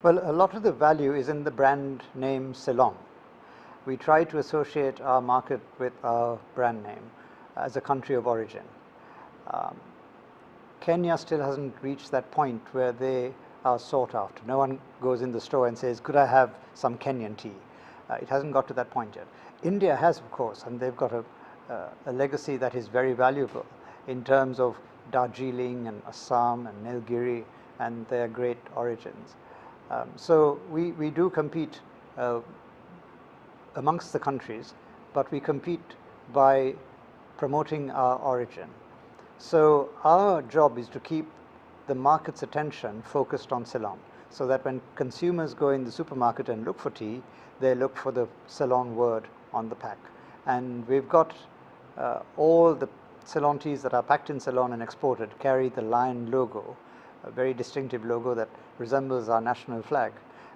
Well, a lot of the value is in the brand name Ceylon. We try to associate our market with our brand name as a country of origin. Um, Kenya still hasn't reached that point where they are sought after. No one goes in the store and says, could I have some Kenyan tea? It hasn't got to that point yet. India has, of course, and they've got a legacy that is very valuable in terms of Darjeeling and Assam and Nilgiri and their great origins. So we do compete amongst the countries, but we compete by promoting our origin. So our job is to keep the market's attention focused on Ceylon, so that when consumers go in the supermarket and look for tea, they look for the Ceylon word on the pack. And we've got all the Ceylon teas that are packed in Ceylon and exported carry the lion logo, a very distinctive logo that resembles our national flag.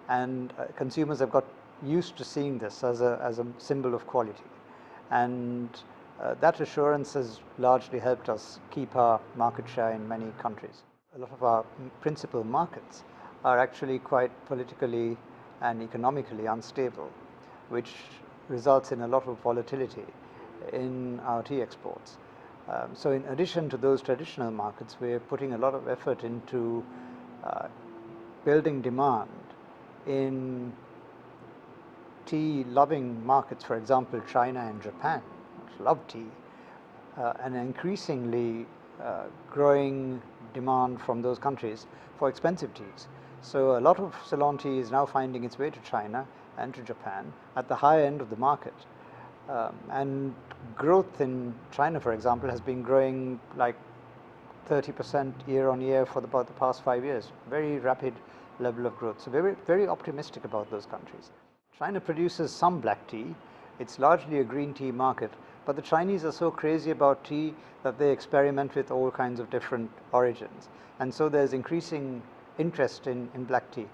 And consumers have got used to seeing this as a symbol of quality. And that assurance has largely helped us keep our market share in many countries. A lot of our principal markets are actually quite politically and economically unstable, which results in a lot of volatility in our tea exports. So in addition to those traditional markets, we're putting a lot of effort into building demand in tea-loving markets, for example, China and Japan, which love tea, and increasingly growing demand from those countries for expensive teas. So a lot of Ceylon tea is now finding its way to China and to Japan at the high end of the market. And growth in China, for example, has been growing like 30% year on year for about the past 5 years. Very rapid level of growth. So we're very optimistic about those countries. China produces some black tea. It's largely a green tea market, but the Chinese are so crazy about tea that they experiment with all kinds of different origins. And so there's increasing interest in black tea.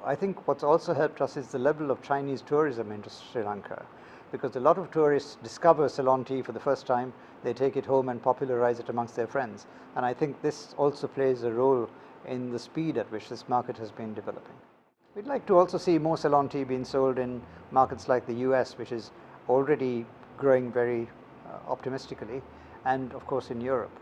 I think what's also helped us is the level of Chinese tourism into Sri Lanka, because a lot of tourists discover Ceylon tea for the first time, they take it home and popularize it amongst their friends. And I think this also plays a role in the speed at which this market has been developing. We'd like to also see more Ceylon tea being sold in markets like the US, which is already growing very optimistically, and of course in Europe.